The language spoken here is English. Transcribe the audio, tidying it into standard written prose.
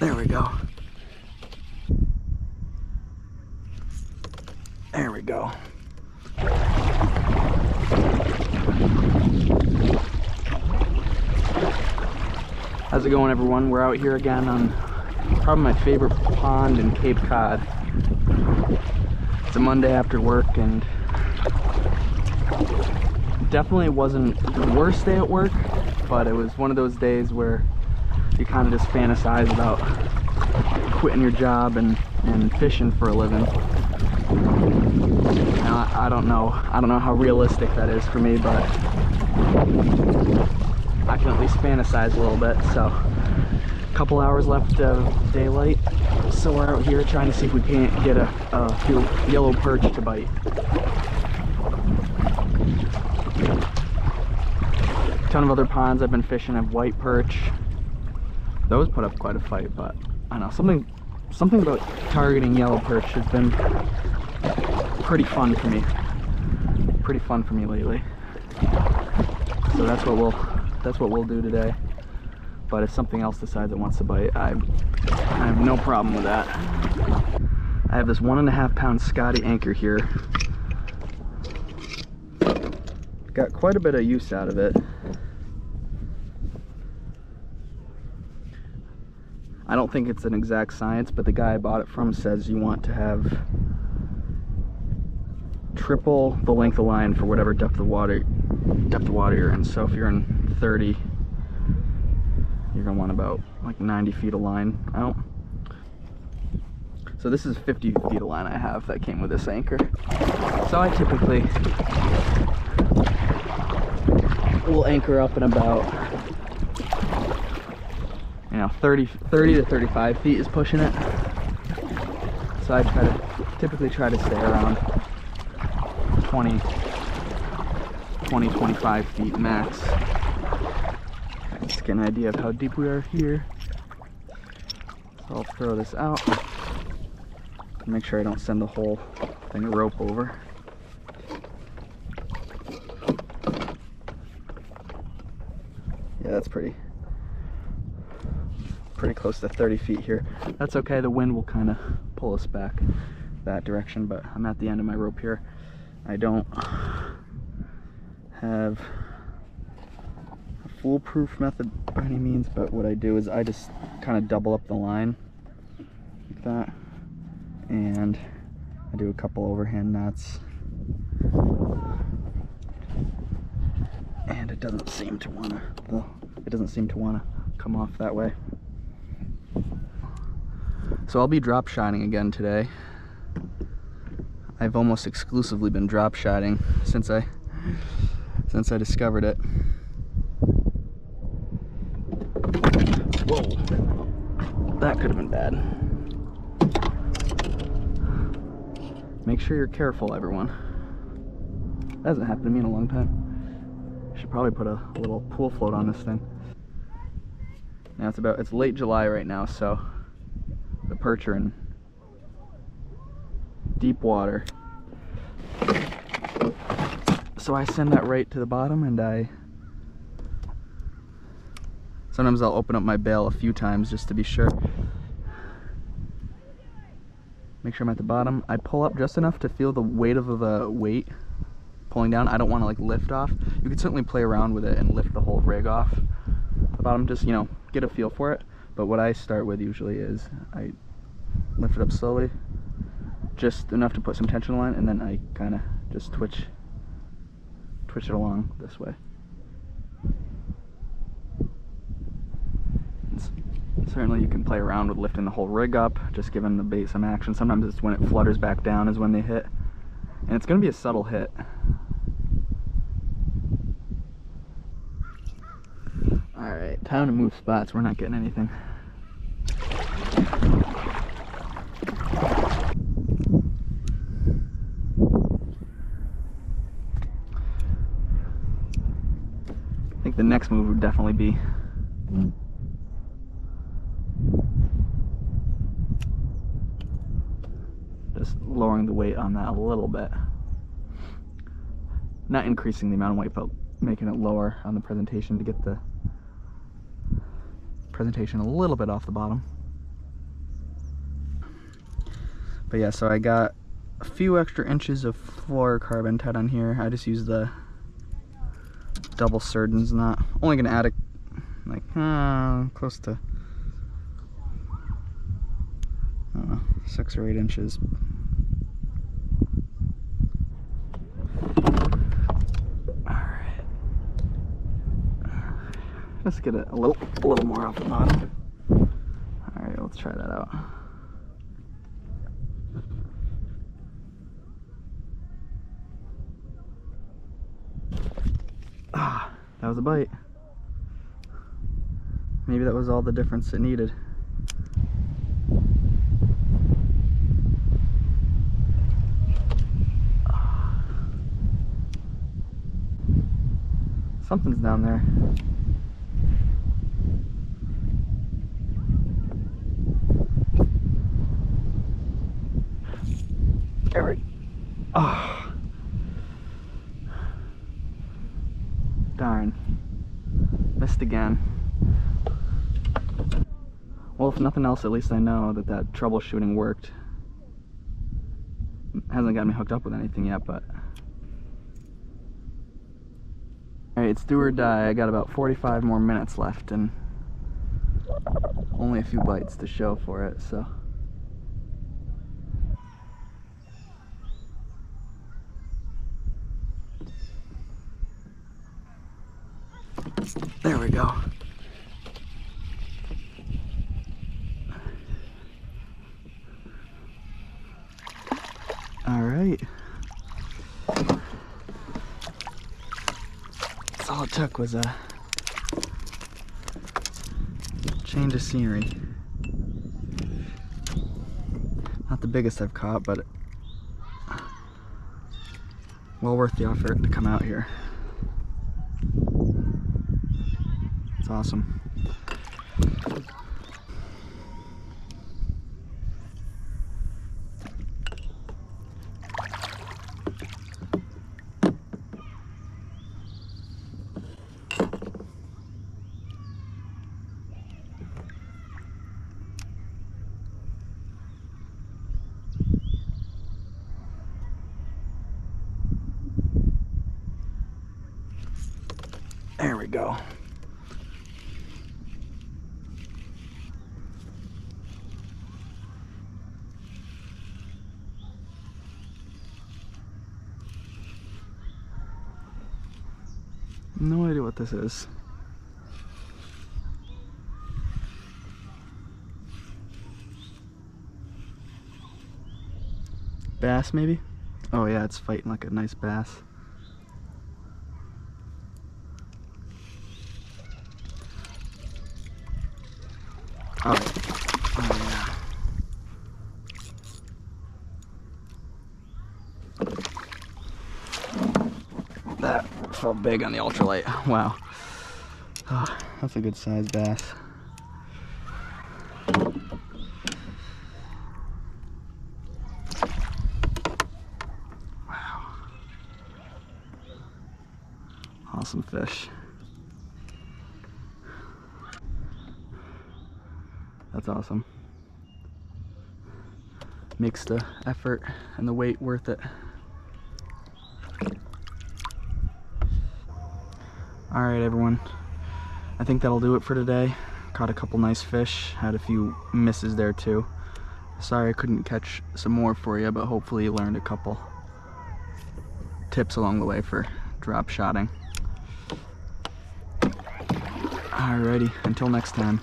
There we go. There we go. How's it going, everyone? We're out here again on probably my favorite pond in Cape Cod. It's a Monday after work, and definitely wasn't the worst day at work, but it was one of those days where you kind of just fantasize about quitting your job and fishing for a living. Now, I don't know how realistic that is for me, but I can at least fantasize a little bit. So a couple hours left of daylight, so we're out here trying to see if we can't get a few yellow perch to bite. A ton of other ponds I've been fishing have white perch. Those put up quite a fight, but I don't know, something about targeting yellow perch has been pretty fun for me. Pretty fun for me lately. So that's what we'll do today. But if something else decides it wants to bite, I have no problem with that. I have this 1.5 pound Scotty anchor here. Got quite a bit of use out of it. I don't think it's an exact science, but the guy I bought it from says you want to have triple the length of line for whatever depth of water you're in. So if you're in 30, you're gonna want about like 90 feet of line out. So this is 50 feet of line I have that came with this anchor. So I typically will anchor up in about, you know, 30 to 35 feet is pushing it. So I typically try to stay around 25 feet max. Just get an idea of how deep we are here. So I'll throw this out. Make sure I don't send the whole thing of rope over. Yeah, that's pretty close to 30 feet here. That's okay, the wind will kind of pull us back that direction, but I'm at the end of my rope here. I don't have a foolproof method by any means, but what I do is I just kind of double up the line like that, and I do a couple overhand knots, and it doesn't seem to want to come off that way. So I'll be drop shotting again today. I've almost exclusively been drop shotting since I discovered it. Whoa, that could have been bad. Make sure you're careful, everyone. That hasn't happened to me in a long time. I should probably put a little pool float on this thing. Now it's late July right now, so the perch are in deep water. So I send that right to the bottom, and sometimes I'll open up my bail a few times just to be sure. Make sure I'm at the bottom. I pull up just enough to feel the weight of the weight pulling down. I don't want to like lift off. You can certainly play around with it and lift the whole rig off the bottom, just, you know, get a feel for it. But what I start with usually is I lift it up slowly, just enough to put some tension on the line, and then I kind of just twitch it along this way. Certainly you can play around with lifting the whole rig up, just giving the bait some action. Sometimes it's when it flutters back down is when they hit, and it's going to be a subtle hit. Alright, time to move spots. We're not getting anything. I think the next move would definitely be just lowering the weight on that a little bit. Not increasing the amount of weight, but making it lower on the presentation to get the presentation a little bit off the bottom. But yeah, so I got a few extra inches of fluorocarbon tied on here. I just used the double Surgeon's knot. Only gonna add like close to, I don't know, 6 or 8 inches. Alright. Let's get a little more off the bottom. Alright, let's try that out. Ah, that was a bite. Maybe that was all the difference it needed. Something's down there. There we go. Oh. Darn. Missed again. Well, if nothing else, at least I know that that troubleshooting worked. Hasn't got me hooked up with anything yet, but... Alright, it's do or die. I got about 45 more minutes left and only a few bites to show for it, so... There we go. All right. That's all it took was a change of scenery. Not the biggest I've caught, but well worth the effort to come out here. It's awesome. There we go. No idea what this is. Bass, maybe? Oh yeah, it's fighting like a nice bass. Oh, oh yeah. That felt big on the ultralight. Wow. Oh, that's a good sized bass. Wow. Awesome fish. That's awesome. Makes the effort and the weight worth it. Alright everyone, I think that'll do it for today. Caught a couple nice fish, had a few misses there too. Sorry I couldn't catch some more for you, but hopefully you learned a couple tips along the way for drop shotting. Alrighty, until next time.